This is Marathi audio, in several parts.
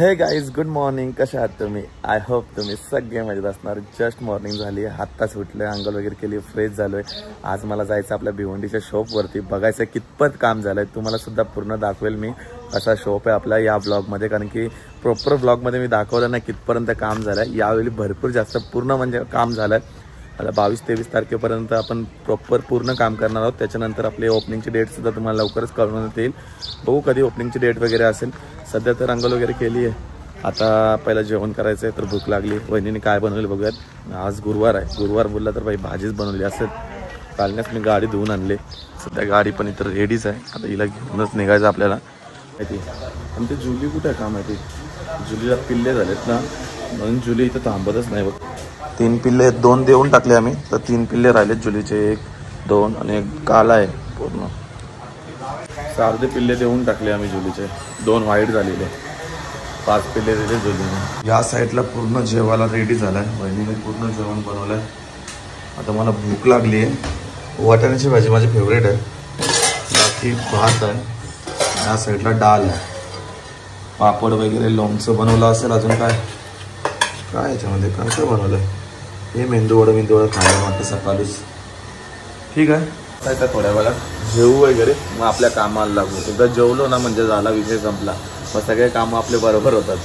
हे गाईज, गुड मॉर्निंग. कशा आहात तुम्ही? आय होप तुम्ही सगळे मजेत असणार. जस्ट मॉर्निंग झाली, आत्ताच उठले, अंघोळ वगैरे केली, फ्रेश झालोय. आज मला जायचं आपल्या भिवंडीच्या शॉपवरती, बघायचं कितपत काम झालंय. तुम्हाला सुद्धा पूर्ण दाखवेल मी असा शॉप आहे आपला या ब्लॉगमध्ये, कारण की प्रॉपर ब्लॉगमध्ये मी दाखवलं नाही कितपर्यंत काम झालंय. यावेळी भरपूर जास्त पूर्ण म्हणजे काम झालंय. आता 22-23 तारखेपर्यंत आपण प्रॉपर पूर्ण काम करणार आहोत. त्याच्यानंतर आपली ओपनिंगची डेट सुद्धा तुम्हाला लवकरच कळवण्यात येईल. बघू कधी ओपनिंगची डेट वगैरे असेल. सध्या तर अंघोळ वगैरे केली आहे. आता पहिलं जेवण करायचं आहे, तर भूक लागली. वहिनीने काय बनवली बघूयात. आज गुरुवार आहे, गुरुवार बोलला तर बाई भाजीच बनवली असेल. कालण्यास मी गाडी धुवून आणली. सध्या गाडी पण इतर रेडीच आहे. आता हिला घेऊनच निघायचं आपल्याला. माहिती आणि ते जुली कुठं आहे? काम आहे ते जुलीला पिल्ले झालेत ना, म्हणून जुली इथं थांबतच नाही. बघ 3 पिल्ले, 2 देऊन टाकले आम्ही, तर 3 पिल्ले राहिलेत जुलीचे. 1, 2 आणि 1 काला आहे. पूर्ण 4 पिल्ले देऊन टाकले आम्ही जुलीचे. 2 वाईट झालेले, 5 पिल्ले दिले जुलीने. या साईडला पूर्ण जेवायला रेडी झालाय. बहिणीने पूर्ण जेवण बनवलंय. आता मला भूक लागली आहे. वाटाण्याची भाजी माझी फेवरेट आहे. बाकी भात आहे. या साईडला डाळ आहे. पापड वगैरे, लोणचं बनवलं असेल. अजून काय काय याच्यामध्ये काय काय बनवलं? हे मेंदूवडं खायला वाटतं सकाळीच. ठीक आहे, काय थोड्या वेळा जेवू वगैरे, मग आपल्या कामाला लागू. एकदा जेवलो ना म्हणजे झाला, विषय संपला. मग सगळे कामं आपले बरोबर होतात.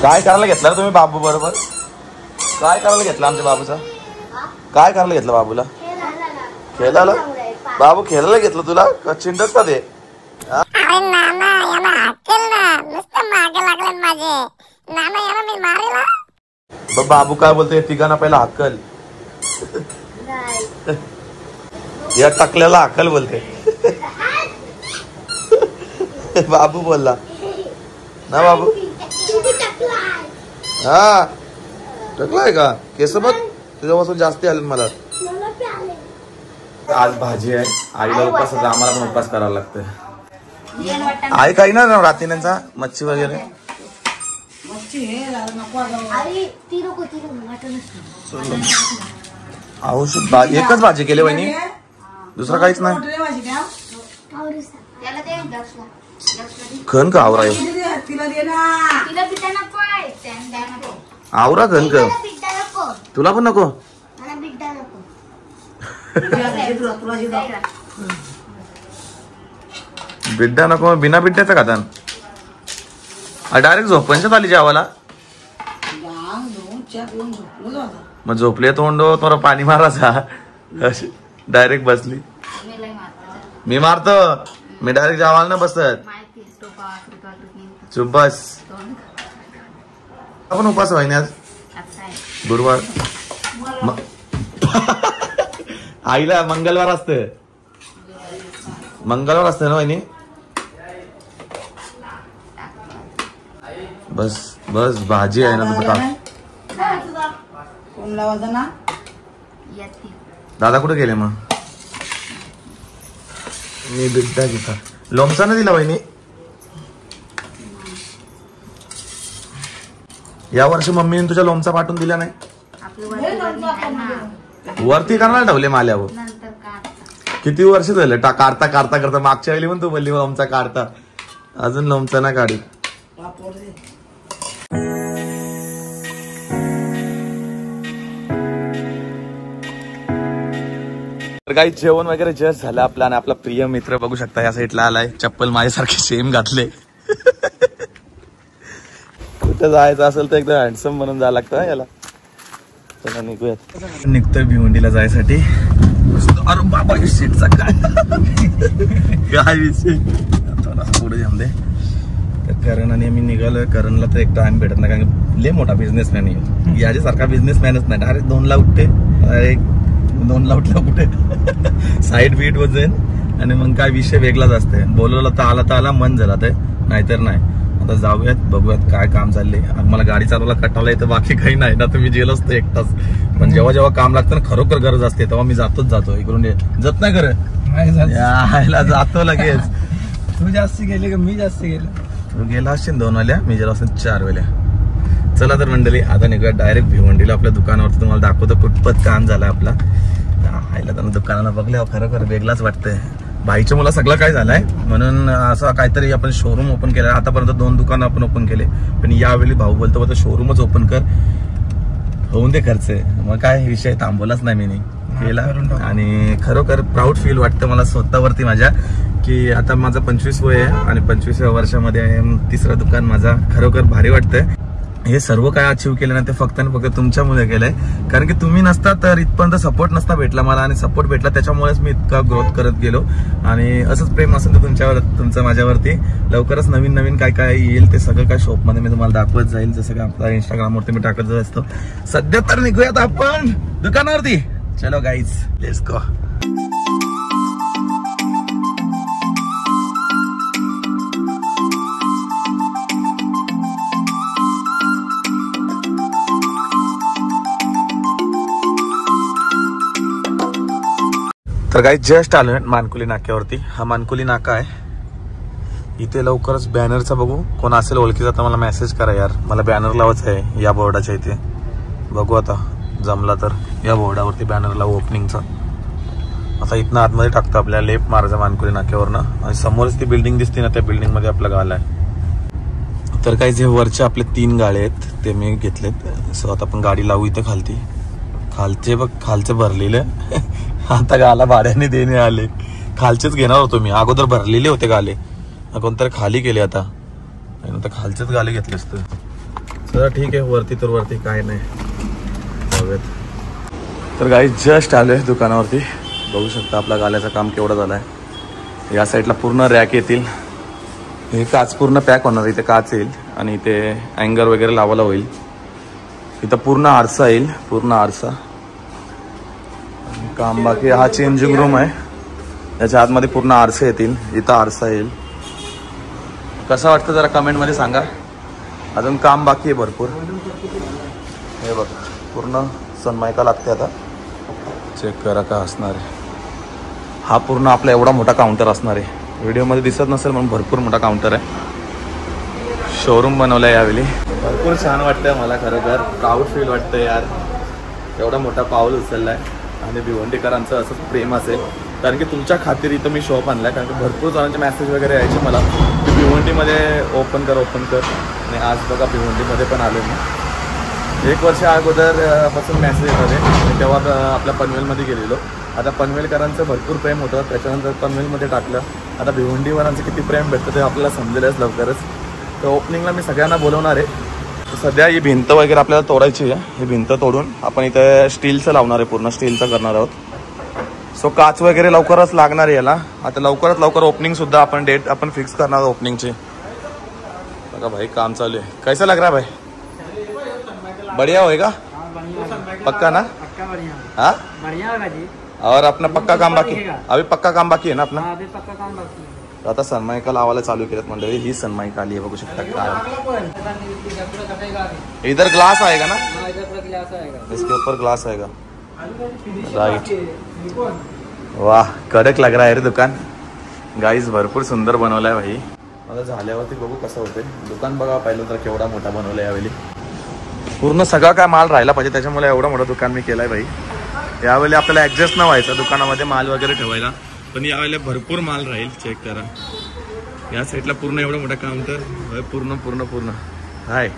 काय करायला घेतला तुम्ही बाबू बरोबर? काय करायला घेतलं आमच्या बाबूचा? काय करायला घेतलं बाबूला? खेळायला? बाबू खेळायला घेतलं तुला का चिंडत का ते? बाबू काय बोलतोय? तिघांना पहिला हक्कल, या टाकल्याला हक्कल बोलते. बाबू बोलला ना बाबू. हा टाकलाय का? केस बघ तुझ्यापासून जास्ती आले मला. आज भाजी आहे. आईला उपास, आम्हाला पण उपास करावा लागतोय. आई काही ना रात्री त्यांचा मच्छी वगैरे. औषध एकच भाजी केली वहिनी, दुसरं काहीच नाही. खन का आवरा? आवरा खन का? तुला पण नको? बिड्डा नको? बिना बिड्ड्याचा खातान? डायरेक्ट झोपायच्यात आली जेवायला. मग झोपले तोंड थोडं पाणी मारायचा. डायरेक्ट बसली. मी मारतो, मी डायरेक्ट जेवायला ना बसत. चुप बस. आपण उपास व्हाय ना आज गुरुवार. आईला मंगळवार असतं, मंगळवार असतं ना वहिनी? बस बस भाजी आहे ना तुझं. दादा कुठे गेले? मग मी बिड्डा घेता. लोणचा नाही दिला वहिनी या वर्षी? मम्मीने तुझ्या लोणचा पाठवून दिला नाही? वरती करणार ठेवले माल्यावर. किती वर्ष झाले काढता काढता करता. मागच्या वेळी पण तू बोलली लोणचा काढता, अजून लोणचा ना काढी. काही जेवण वगैरे जस्ट झालं आपला. आणि आपला प्रिय मित्र बघू शकता या साईडला आलाय. चप्पल माझ्यासारखे सेम घातले. कुठं जायचं असेल तर एकदम हँडसम बनून जायला लागतं याला. चला निघूयात. निघतोय भिवंडीला जायसाठी. अरे बाबा सीटचा काय विषय. पुढे जाऊन दे. करण आणि मी निघालोय. करणला तर एक टाइम भेटत नाही, कारण लय मोठा बिझनेसमॅन आहे. याच्यासारखा बिझनेसमॅनच नाही. डायरेक्ट 2 ला उठते, 2 ला उठला कुठे साईड बीट वर जाईल. आणि मग काय विषय वेगळाच असते. बोलवलं तर आला मन झाला ते, नाहीतर नाही. आता जाऊयात, बघूयात काय काम चालले. मला गाडी चालवायला कटाला येतं, बाकी काही नाही ना. तुम्ही गेलो असतो एकटाच. पण जेव्हा जेव्हा काम लागतं ना, खरोखर गरज असते, तेव्हा मी जातो. इकडून जात नाही खरं जातो लगेच. तू जास्त गेले का मी जास्त गेलो? तू गेला असशील 2 वेळा, मी गेलो असेल 4 वेळा. चला तर मंडळी, आता निघूया डायरेक्ट भिवंडीला. आपल्या दुकानावरती तुम्हाला दाखवतो कुठपत काम झालं आपला. आयला त्यांना दुकानाला बघल्यावर खरोखर वेगळाच वाटतंय. भाईच्या मुला सगळं काय झालंय म्हणून असं काहीतरी आपण शोरूम ओपन केलं. आतापर्यंत 2 दुकानं आपण ओपन केले, पण यावेळी भाऊ बोलतो शोरूमच ओपन कर, होऊन दे खर्च. मग काय विषय थांबवलाच नाही मी केला. आणि खरोखर प्राऊड फील वाटतं मला स्वतःवरती माझ्या, की आता माझं 25 वय आहे आणि 25व्या वर्षामध्ये 3रं दुकान माझा. खरोखर भारी वाटतंय. हे सर्व काय अचीव केलं ना ते फक्त आणि फक्त तुमच्यामुळे केलंय, कारण की तुम्ही नसता तर इथपर्यंत सपोर्ट नसता भेटला मला, आणि सपोर्ट भेटला त्याच्यामुळेच मी इतका ग्रोथ करत गेलो. आणि असंच प्रेम असेल तर तुमचं माझ्यावरती लवकरच नवीन नवीन काय काय येईल ते सगळं काय शॉपमध्ये मी तुम्हाला दाखवत जाईल, जसं काय आपला इंस्टाग्रामवरती मी टाकत असतो. सध्या तर निघूयात आपण दुकानावरती. चलो गाईज, लेट्स गो. तर काही जस्ट आलोय मानकुली नाक्यावरती. हा मानकुली नाका आहे. इथे लवकरच बॅनरचा बघू कोण असेल ओळखीचा तर मला मेसेज करा यार, मला बॅनर लावायचं आहे या बोर्डाच्या इथे. बघू आता जमला तर या बोर्डावरती बॅनर लावू ओपनिंगचा. आता इथनं आतमध्ये टाकतो आपल्याला लेफ्ट मारायचा मानकुली नाक्यावरनं, आणि समोरच ती बिल्डिंग दिसते ना त्या बिल्डिंग मध्ये आपला गाला आहे. तर काही जे वरचे आपले 3 गाळे आहेत ते मी घेतलेत. सो आता आपण गाडी लावू इथे खालचे बघ, खालचे भरलेले. आता गाला भाड्याने देणे आले. खालचेच घेणार होतो मी, अगोदर भरलेले होते गाले, कोणतरी खाली केले. आता खालचेच गाले घेतले असते. चला ठीक आहे, वरती तर वरती काय नाही. तर गाई जस्ट आलोय दुकानावरती. बघू शकता आपला गाल्याचं काम केवढं झालंय. या साईडला पूर्ण रॅक येतील. हे काच पूर्ण पॅक होणार, इथे काच येईल आणि इथे अँगर वगैरे लावायला होईल. इथं पूर्ण आरसा येईल, पूर्ण आरसा काम बाकी. हा चेंजिंग रूम आहे, याच्या आतमध्ये पूर्ण आरसे येतील. इथं आरसा येईल. कसं वाटतं जरा कमेंट मध्ये सांगा. अजून काम बाकी आहे भरपूर. हे बघ पूर्ण सनमायका लागते. आता चेक करा का असणार आहे. हा पूर्ण आपला एवढा मोठा काउंटर असणार आहे. व्हिडिओमध्ये दिसत नसेल म्हणून भरपूर मोठा काउंटर आहे. शोरूम बनवलाय यावेळी. भरपूर छान वाटतंय मला, खरोखर प्राऊड फील वाटतं यार. एवढा मोठा पाऊल उचललाय आणि भिवंडीकरांचं असंच प्रेम असेल, कारण की तुमच्या खातीर इथं मी शॉप आणलाय. कारण की भरपूर जणांचे मेसेज वगैरे यायचे मला की भिवंडीमध्ये ओपन कर. आणि आज बघा भिवंडीमध्ये पण आलो मी. 1 वर्ष अगोदर पासून मेसेज येत होते, तेव्हा आपल्या पनवेलमध्ये गेलेलो. आता पनवेलकरांचं भरपूर प्रेम होतं, त्याच्यानंतर पनवेलमध्ये टाकलं. आता भिवंडीवरांचं किती प्रेम भेटतं ते आपल्याला समजेलच लवकरच. तर ओपनिंगला मी सगळ्यांना बोलवणार आहे. सध्या ही भिंत वगैरे आपल्याला तोडायची आहे. ही भिंत तोडून आपण इथे स्टीलचं लावणार आहे, पूर्ण स्टीलचं करणार आहोत. सो काच वगैरे लवकरच लागणार आहे याला. आता लवकरात लवकर ओपनिंग सुद्धा आपण डेट आपण फिक्स करणार आहोत ओपनिंगची. बघा भाई काम चालू है. कैसा लग रहा है भाई? बढ़िया होएगा? पक्का ना? हाँ बढ़िया जी. और अपना पक्का काम बाकी, अभी पक्का काम बाकी आहे ना आपला? अभी पक्का काम बाकी है. आता सनमायका लावायला चालू केलं मंडळी. ही सनमायका आली आहे, बघू शकता काय. इधर ग्लास आएगा ना? इसके ऊपर ग्लास आएगा. राइट. वाह कडक लग रहा है रे दुकान. गाईज भरपूर सुंदर बनवलाय भाई. आता झाल्यावरती बघू कसं होते दुकान. बघा पाहिलं तर केवढा मोठा बनवलाय यावेळी. पूर्ण सगळा काय माल राहिला पाहिजे, त्याच्यामुळे एवढा मोठा दुकान मी केलाय भाई. यावेळी आपल्याला ऍडजस्ट न व्हायचं दुकानामध्ये माल वगैरे ठेवायला, पण यावेळेला भरपूर माल राहील. चेक करा या साईडला पूर्ण एवढा मोठा काउंटर. पूर्ण पूर्ण पूर्ण हाय.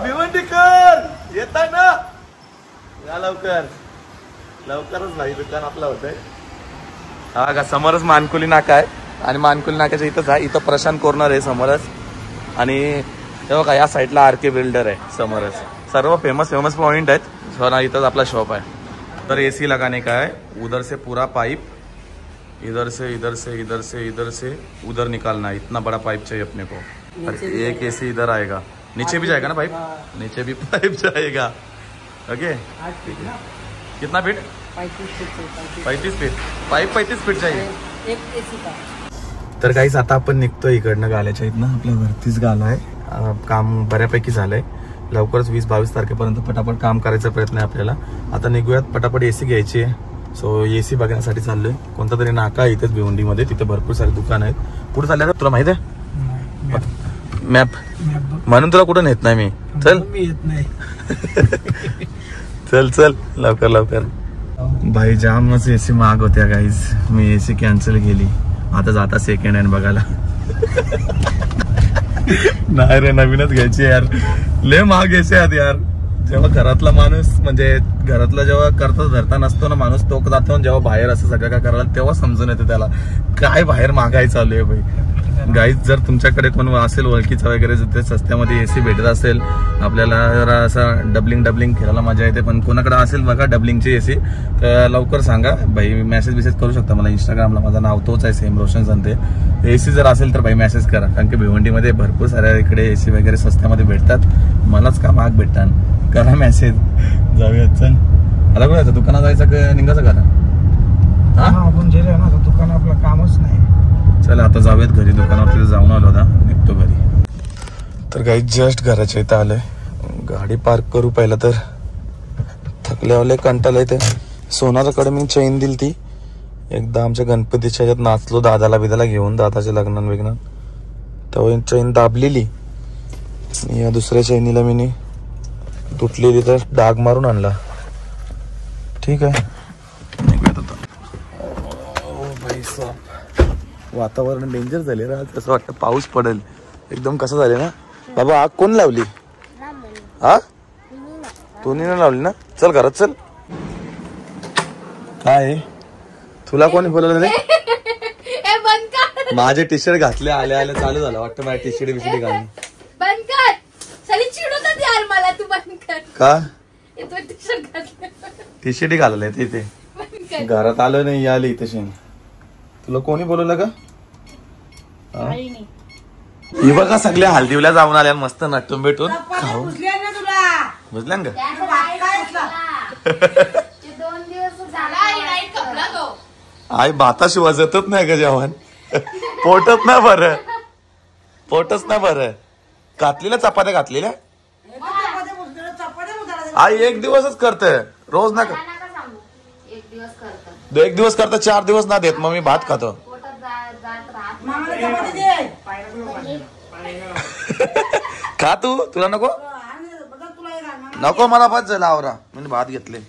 भिवंडीकर येताय ना? या लवकर लवकरच भाई दुकान आपलं होतंय. हा का समोरच मानकुली नाका आहे, आणि मानकुली नाक्याच्या इथंच आहे. इथं प्रशांत कॉर्नर आहे समोरच. आणि तेव्हा का या साईडला आरके बिल्डर आहे समोरच. सर्व फेमस पॉइंट आहेत. इथंच आपला शॉप आहे. तर एसी लगाने का है. उधर से पूरा पाइप, इधर से इधर से इधर से इधर से उधर निकालना है. इतना बड़ा पाइप चाहिए अपने को. एक एसी इधर आएगा, नीचे भी जाएगा ना पाइप, नीचे भी पाइप जाएगा. ओके कितना फीट? 35 फीट. पाइप 35 फीट चाहिए एक एसी का. तर काहीच आता आपण निघतोय इकडनं गाल्याच्या इथनं. आपल्या वरतीच गाला आहे. काम बऱ्यापैकी झालंय. लवकरच 20-22 तारखेपर्यंत पटापट काम करायचा प्रयत्न आहे आपल्याला. आता निघूयात, पटापट एसी घ्यायची आहे. सो एसी बघण्यासाठी चाललोय. कोणता तरी नाका आहे इथेच भिवंडीमध्ये, तिथे भरपूर सारे दुकान आहेत. कुठे चालले तुला माहित आहे? मॅप म्हणून तुला कुठं नेत नाही मी. चल मी येत नाही. चल चल लवकर लवकर. भाई जामच एसी महाग होत्या गाईज. मी एसी कॅन्सल केली. आता जाता सेकंड हँड बघायला. नाही रे नवीनच घ्यायची यार. लय महाग एसी आहेत यार. जेव्हा घरातला माणूस म्हणजे घरातला जेव्हा करता धरता नसतो ना माणूस तो जातो, जेव्हा बाहेर असं सगळं काय करायला तेव्हा समजून येते त्याला काय बाहेर महागाई चालू आहे भाई. गाईज जर तुमच्याकडे कोण असेल ओळखीचा वगैरे ते स्वस्त्यामध्ये एसी भेटत असेल आपल्याला जरा असं डबलिंग खेळायला मजा येते. पण कोणाकडे असेल बघा डबलिंगची एसी तर लवकर सांगा भाई. मेसेज करू शकता मला इंस्टाग्रामला. माझं नाव तोच आहे सेम रोशन संते. एसी जर असेल तर भाई मेसेज करा. कारण की भिवंडीमध्ये भरपूर साऱ्या इकडे एसी वगैरे स्वस्त्यामध्ये भेटतात. मलाच का महाग भेटतात. करा मेसेज. जाऊयात चल. आता कुठे जायचं दुकानात जायचं निघायचं का? आपण जे ना दुकान आपलं कामच नाही. चला आता जाऊयात घरी. दुकानावर जाऊन आलो होता निघतो घरी. तर काही जस्ट घराच्या इथं आलंय. गाडी पार्क करू पहिला तर थकल्यावले कंटाळा येते. सोनाराकडे मी चैन दिली ती एकदा आमच्या गणपतीच्या ह्याच्यात नाचलो दादाला बिदाला घेऊन दादाच्या लग्नान वेगनान तेव्हा चैन दाबलेली. या दुसऱ्या चैनीला मी तुटलेली तर डाग मारून आणला. ठीक आहे निघूयात आता. भाई साहब वातावरण डेंजर झाले रा. असं वाटतं पाऊस पडेल एकदम. कसं झाले ना बाबा. आग कोण लावली? हा तू नाही लावली ना. चल घरात चल. काय तुला कोणी बोलवलं रे? माझे टी शर्ट घातले आले आले चालू झालं वाटतं. माझ्या टी शर्ट बिशर्ट घालून बंद कर. सरी चिडवतात यार मला. तू बंद कर. का टी शर्ट घातलं. टी शर्ट घालले तिथे घरात आलं नाही आली तशी. तुला कोणी बोलवलं का? ही बघा सगळ्या हल्दीवल्या जाऊन आल्या मस्त नटून भेटून खाऊ. बुजल्या का? आई भाताशी वाजतच नाही का जेवण. पोटच ना बरं. पोटच ना बरं. घातलेल्या चपात्या घातलेल्या आई एक दिवसच करते रोज ना. एक दिवस करता 4 दिवस ना देत मग मी भात खातो. खा तू. तुला नको नको मला भात झाला आवरा. मी भात घेतले.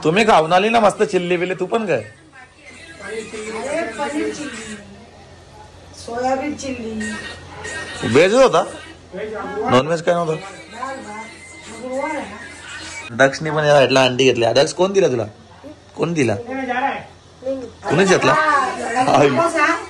तुम्ही खाऊन आली ना मस्त चिल्ली बिल्ली. तू पण काय सोयाबीन चिल्ली व्हेज होता नॉनव्हेज काय नव्हतं. डक्सनी पण या साईडला अंडी घेतली. डक्स कोण दिला तुला? कोण दिला? कोणीच घेतला?